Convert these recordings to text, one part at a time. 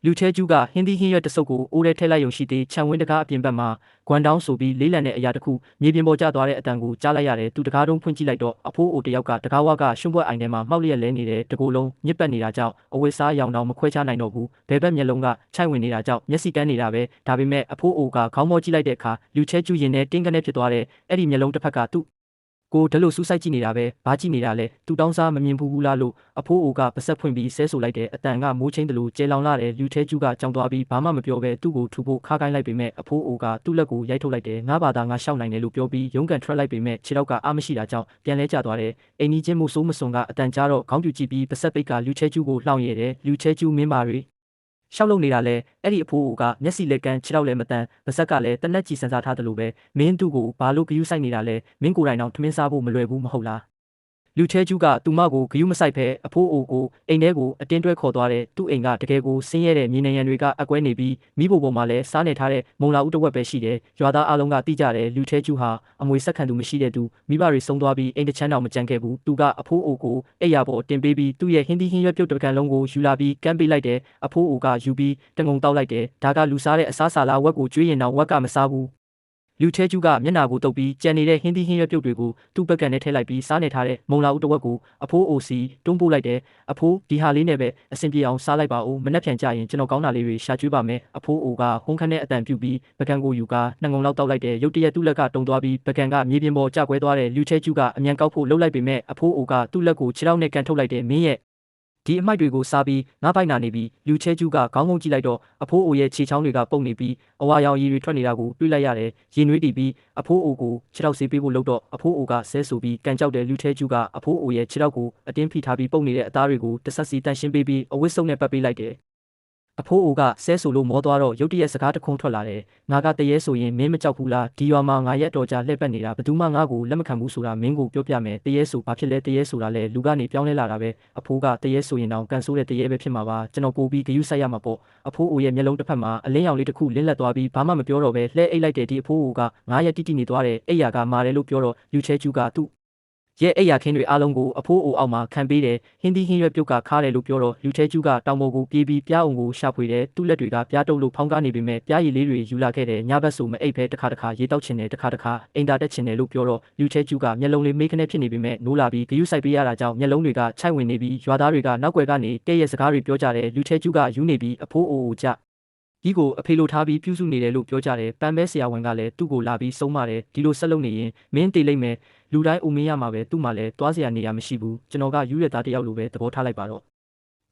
လူချဲကျူးကဟင်းသီးဟင်းရွက်တစုပ်ကိုအိုးထဲထည့်လိုက်ရုံရှိသေးခြံဝင်းတကားအပြင်ဘက်မှာဂွမ်တောင်းဆိုပြီးလေးလံတဲ့အရာတစ်ခုမြေပြင်ပေါ်ကျသွားတဲ့အတန်ကိုကြားလိုက်ရတယ်သူတကားတုံးဖွင့်ကြည့်လိုက်တော့အဖိုးအိုတယောက်ကတကားဝါကရွှံ့ပွက်အိုင်ထဲမှာမှောက်လျက်လဲနေတဲ့တကူလုံးညစ်ပတ်နေတာကြောင့်အဝတ်စားရောင်တောင်မခွဲခြားနိုင်တော့ဘူးဘဲဘက်မျက်လုံးကခြိုက်ဝင်နေတာကြောင့်မျက်စိကန်းနေတာပဲဒါပေမဲ့အဖိုးအိုကခေါင်းမောကြည့်လိုက်တဲ့အခါလူချဲကျူးရင်နဲ့တင်းကနေဖြစ်သွားတဲ့အဲ့ဒီမျက်လုံးတစ်ဖက်ကသူ့ကိုဒလို့စူးစိုက်ကြည့်နေတာပဲဘာကြည့်နေတာလဲသူတောင်းစားမမြင်ဘူးလားလို့အဖိုးအိုကပါဆက်ဖွင့်ပြီးဆဲဆိုလိုက်တဲ့အတန်ကမိုးချင်းတလူကျဲလောင်လာတဲ့လူထဲကျူးကကြောင်သွားပြီးဘာမှမပြောဘဲသူ့ကိုထူဖို့ခါကိုင်းလိုက်ပေမဲ့အဖိုးအိုကသူ့လက်ကိုရိုက်ထုတ်လိုက်တယ်ငါဘာသာငါရှောက်နိုင်တယ်လို့ပြောပြီးရုံးကန်ထွက်လိုက်ပေမဲ့ခြေထောက်ကအားမရှိတာကြောင့်ပြန်လဲကျသွားတယ်အိမ်ကြီးချင်းမို့ဆိုးမစွန်ကအတန်ကြားတော့ခေါင်းပြူကြည့်ပြီးပါဆက်ပိတ်ကလူထဲကျူးကိုလှောင်ရတဲ့လူထဲကျူးမင်းပါတွေရှောက်လုံနေတာလဲအဲ့ဒီအဖိုးအိုကမျက်စိလက်ကန်းခြေထောက်လည်းမတန်ပါဆက်ကလည်းတနက်ကြီးစံစားထားတယ်လို့ပဲမင်းသူ့ကိုဘာလို့ဂယုစိုက်နေတာလဲမင်းကိုယ်တိုင်တော့ထမင်းစားဖို့မလွယ်ဘူးမဟုတ်လားလူချဲကျူးကသူမကိုဂယုမဆိုင်ဖဲအဖိုးအိုကိုအိမ်ထဲကိုအတင်းတွဲခေါ်သွားတဲ့သူ့အိမ်ကတကယ်ကိုဆင်းရဲတဲ့မြေနေရန်တွေကအကွဲနေပြီးမိဖို့ပေါ်မှာလည်းစားနေထားတဲ့မုံလာဦးတဝက်ပဲရှိတယ်ရွာသားအလုံးကတိကြတယ်လူချဲကျူးဟာအမွေဆက်ခံသူမရှိတဲ့သူမိဘတွေဆုံးသွားပြီးအိမ်တစ်ချမ်းတောင်မကြံခဲ့ဘူးသူကအဖိုးအိုကိုအိယာပေါ်တင်ပေးပြီးသူ့ရဲ့ဟင်းသီးဟင်းရွက်ပြုတ်တကန်လုံးကိုယူလာပြီးကမ်းပေးလိုက်တယ်အဖိုးအိုကယူပြီးတငုံတောက်လိုက်တယ်ဒါကလူစားတဲ့အစားစာလားဝက်ကိုကျွေးရင်တော့ဝက်ကမစားဘူးလူချဲကျူးကမျက်နာကိုတုပ်ပြီးကြံနေတဲ့ဟင်းသီးဟင်းရွက်ပြုတ်တွေကိုသူ့ဘက်ကန်ထဲထည့်လိုက်ပြီးစားနေထားတဲ့မုံလာဦးတဝက်ကိုအဖိုးအိုစီတွန်းပို့လိုက်တယ်အဖိုးဒီဟာလေးနဲ့ပဲအဆင်ပြေအောင်စားလိုက်ပါဦးမနှက်ဖြန်ကြရင်ကျွန်တော်ကောင်းတာလေးတွေရှာကျွေးပါမယ်အဖိုးအိုကဟုန်းခန်းနဲ့အတန်ပြုတ်ပြီးဘက်ကန်ကိုယူကာနှငုံလောက်တောက်လိုက်တယ်ရုတ်တရက်သူ့လက်ကတုံသွားပြီးဘက်ကန်ကမြေပြင်ပေါ်ကျကွဲသွားတဲ့လူချဲကျူးကအမြန်ကောက်ဖို့လှုပ်လိုက်ပေမဲ့အဖိုးအိုကသူ့လက်ကိုခြေထောက်နဲ့ကန်ထုတ်လိုက်တယ်မင်းရဲ့ဒီအမိုက်တွေကိုစားပြီးငါးပိုက်နာနေပြီးလူချဲကျူးကခေါင်းငုံကြည့်လိုက်တော့အဖိုးအိုရဲ့ခြေချောင်းတွေကပုတ်နေပြီးအဝါရောင်ရည်တွေထွက်နေတာကိုတွေ့လိုက်ရတယ်ရင်နွေးတည်ပြီးအဖိုးအိုကိုခြေထောက်ဆေးပေးဖို့လုပ်တော့အဖိုးအိုကဆဲဆိုပြီးကန်ကြောက်တဲ့လူချဲကျူးကအဖိုးအိုရဲ့ခြေထောက်ကိုအတင်းဖိထားပြီးပုတ်နေတဲ့အသားတွေကိုတဆက်စီတန့်ရှင်းပေးပြီးအဝတ်စုံနဲ့ပတ်ပေးလိုက်တယ်အဖိုးအိုကဆဲဆိုလို့မောသွားတော့ရုတ်တရက်စကားတခွန်းထွက်လာတယ်ငါကတရေဆိုရင်မင်းမကြောက်ဘူးလားဒီရွာမှာငါရက်တော်ကြာလှည့်ပတ်နေတာဘယ်သူမှငါ့ကိုလက်မခံဘူးဆိုတာမင်းကိုပြောပြမယ်တရေဆိုဘာဖြစ်လဲတရေဆိုတာလဲလူကနေပြောင်းလဲလာတာပဲအဖိုးကတရေဆိုရင်တော့ကန်ဆိုးတဲ့တရေပဲဖြစ်မှာပါကျွန်တော်ပို့ပြီးဂယုစိုက်ရမှာပေါ့အဖိုးအိုရဲ့မျက်လုံးတစ်ဖက်မှာအလင်းရောင်လေးတစ်ခုလင်းလက်သွားပြီးဘာမှမပြောတော့ပဲလှဲအိတ်လိုက်တဲ့ဒီအဖိုးအိုကငါရက်တိတိနေသွားတယ်အိယာကမာတယ်လို့ပြောတော့လူချဲကျူးကသူ့ရဲ့အိယာခင်းတွေအားလုံးကိုအဖိုးအိုအောက်မှာခံပေးတယ်ဟင်းသီးဟင်းရွက်ပြုတ်ကခါတယ်လို့ပြောတော့လူချဲကျူးကတောင်ပေါ်ကိုပြေးပြီးပြားအောင်ကိုရှာဖွေတယ်သူ့လက်တွေကပြားတုပ်လို့ဖောင်းကားနေပေမဲ့ပြားရည်လေးတွေယူလာခဲ့တယ်ညဘက်ဆိုမအိပ်ဖဲတစ်ခါရေတောက်ချင်တယ်တစ်ခါအိမ်သာတက်ချင်တယ်လို့ပြောတော့လူချဲကျူးကမျက်လုံးလေးမေးခနဲ့ဖြစ်နေပေမဲ့နိုးလာပြီးဂယုစိုက်ပေးရတာကြောင့်မျက်လုံးတွေကခြိုက်ဝင်နေပြီးရွာသားတွေကနောက်ွယ်ကနေတဲ့ရဲ့စကားတွေပြောကြတယ်လူချဲကျူးကယူနေပြီးအဖိုးအိုကြဒီကိုအဖေလိုထားပြီးပြုစုနေတယ်လို့ပြောကြတယ်ပန်းပဲဆရာဝန်ကလည်းသူ့ကိုလာပြီးဆုံးမတယ်ဒီလိုဆက်လုပ်နေရင်မင်းတေးလိုက်မယ်လူတိုင်းအုံမင်းရမှာပဲသူ့မှာလည်းတွားစရာနေရာမရှိဘူးကျွန်တော်ကယူရသားတယောက်လိုပဲသဘောထားလိုက်ပါတော့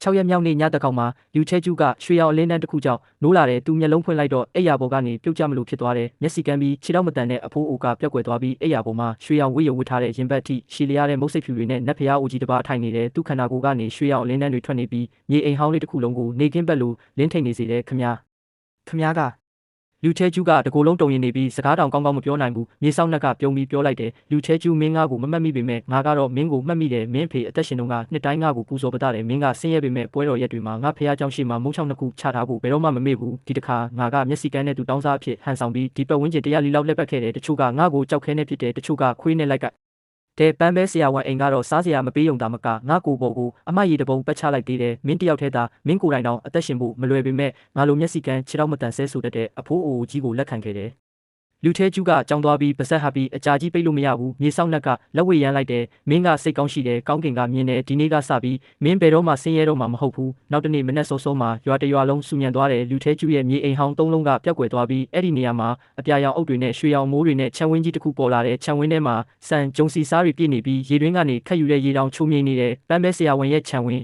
6ရက်မြောက်နေ့ညတကောင်မှာလူချဲကျူးကရွှေရောင်အလင်းတန်းတစ်ခုကြောင့်နိုးလာတယ်သူမျက်လုံးဖွင့်လိုက်တော့အိယာပေါ်ကနေပြုတ်ကျမလို့ဖြစ်သွားတယ်မျက်စိကန်းပြီးခြေထောက်မတန်တဲ့အဖိုးအိုကပြက်ကွယ်သွားပြီးအိယာပေါ်မှာရွှေရောင်ဝတ်ရဝတ်ထားတဲ့ရင်ဘတ်ထိရှည်လျားတဲ့မုတ်စိတ်ဖြူတွေနဲ့နတ်ဖျားအိုကြီးတစ်ပါးထိုင်နေတယ်သူခန္ဓာကိုယ်ကနေရွှေရောင်အလင်းတန်းတွေထွက်နေပြီးမြေအိမ်ဟောင်းလေးတစ်ခုလုံးကိုနေကင်းဘက်လိုလင်းထိန်နေစေတယ်ခမည်းကလူချဲကျူးကတကိုယ်လုံးတုံရင်နေပြီးစကားတောင်ကောင်းကောင်းမပြောနိုင်ဘူးမြေဆောင်နှက်ကပြုံးပြီးပြောလိုက်တယ်လူချဲကျူးမင်းငါ့ကိုမမှတ်မိပေမဲ့ငါကတော့မင်းကိုမှတ်မိတယ်မင်းဖေအသက်ရှင်တုန်းကနှစ်တိုင်းငါ့ကိုပူဇော်ပတတယ်မင်းကဆင်းရဲပေမဲ့ပွဲတော်ရက်တွေမှာငါဖះเจ้าရှိမှမုံချောင်းနှစ်ခုချထားဖို့ဘယ်တော့မှမမေ့ဘူးဒီတစ်ခါငါကမျက်စိကန်းနဲ့သူတောင်းစားအဖြစ်ဟန်ဆောင်ပြီးဒီပတ်ဝန်းကျင်100လီလောက်လက်ပတ်ခဲ့တယ်တချို့ကငါ့ကိုကြောက်ခဲနေဖြစ်တယ်တချို့ကခွေးနဲ့လိုက်ကတဲ့ပန်းပဲဆရာဝန်အိမ်ကတော့စားစရာမပေးုံတာမကငါကိုပေါ်ကိုအမရီတပုံပတ်ချလိုက်သေးတယ်မင်းတယောက်ထဲသာမင်းကိုယ်တိုင်တော့အသက်ရှင်ဖို့မလွယ်ပေမဲ့ငါလိုမျက်စိကန်းခြေထောက်မတန်ဆဲဆိုတတ်တဲ့အဖိုးအိုကြီးကိုလက်ခံခဲ့တယ်လူထဲကျူးကကြောင်းသွားပြီးပါဆက်ဟာပြီးအကြာကြီးပိတ်လို့မရဘူးမြေဆောင်နှက်ကလက်ဝဲရမ်းလိုက်တယ်မင်းကစိတ်ကောင်းရှိတယ်ကောင်းကင်ကမြင်တယ်ဒီနေ့ကစပြီးမင်းဘယ်တော့မှဆင်းရဲတော့မှမဟုတ်ဘူးနောက်တနေ့မနေ့စောစောမှာရွာတရွာလုံးဆူညံသွားတယ်လူထဲကျူးရဲ့မြေအိမ်ဟောင်း3လုံးကပျောက်ကွယ်သွားပြီးအဲ့ဒီနေရာမှာအပြာရောင်အုပ်တွေနဲ့ရွှေရောင်မိုးတွေနဲ့ခြံဝင်းကြီးတစ်ခုပေါ်လာတယ်ခြံဝင်းထဲမှာစံကြုံစီစားတွေပြည့်နေပြီးရေတွင်းကနေခက်ယူတဲ့ရေတောင်ချုံမြိန်နေတယ်ပန်းပဲဆရာဝန်ရဲ့ခြံဝင်း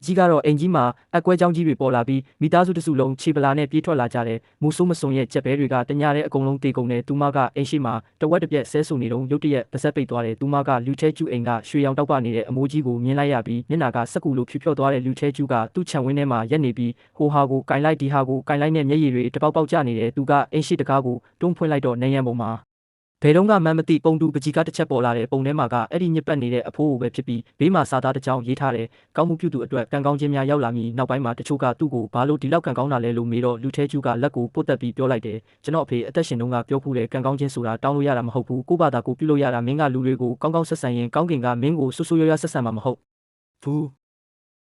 ကြီးကတော့အိမ်ကြီးမှာအကွဲကြောင်းကြီးတွေပေါ်လာပြီးမိသားစုတစုလုံးခြေပလာနဲ့ပြေးထွက်လာကြတယ်မူဆိုးမစွန်ရဲ့ကြက်ဘဲတွေကတညာတဲ့အကုန်လုံးတေကုန်တယ်သူမကအိမ်ရှိမှာတဝက်တစ်ပြက်ဆဲဆူနေတော့ရုတ်တရက်ပါဆက်ပိတ်သွားတယ်သူမကလူထဲကျူးအိမ်ကရွှေရောင်တောက်ပနေတဲ့အမိုးကြီးကိုမြင်လိုက်ရပြီးမျက်နာကစက်ကူလိုဖြူဖြော့သွားတဲ့လူထဲကျူးကသူ့ခြံဝင်းထဲမှာရက်နေပြီးဟိုဟာကိုကင်လိုက်ဒီဟာကိုကင်လိုက်နဲ့မျက်ရည်တွေတပေါက်ပေါက်ကျနေတယ်သူကအိမ်ရှိတကားကိုတွန်းဖွင့်လိုက်တော့နေရန်ပေါ်မှာဘယ်တော့မှမသိပုံတူပကြီးကတစ်ချက်ပေါ်လာတဲ့ပုံထဲမှာကအဲ့ဒီညစ်ပတ်နေတဲ့အဖိုးကိုပဲဖြစ်ပြီးဘေးမှာစာသားတစ်ကြောင်းရေးထားတယ်ကောင်းမှုပြုသူအတွက်ကံကောင်းခြင်းများရောက်လာမည်နောက်ပိုင်းမှာတချို့ကသူ့ကိုဘာလို့ဒီလောက်ကံကောင်းတာလဲလို့မေးတော့လူထဲကျူးကလက်ကိုပုတ်တက်ပြီးပြောလိုက်တယ်ကျွန်တော်အဖေအသက်ရှင်တုန်းကပြောဖူးတယ်ကံကောင်းခြင်းဆိုတာတောင်းလို့ရတာမဟုတ်ဘူးကိုယ့်ဘာသာကိုပြုလို့ရတာမင်းကလူတွေကိုကောင်းကောင်းဆက်ဆံရင်ကောင်းကင်ကမင်းကိုဆူဆူရွရွဆက်ဆံမှာမဟုတ်ဘူး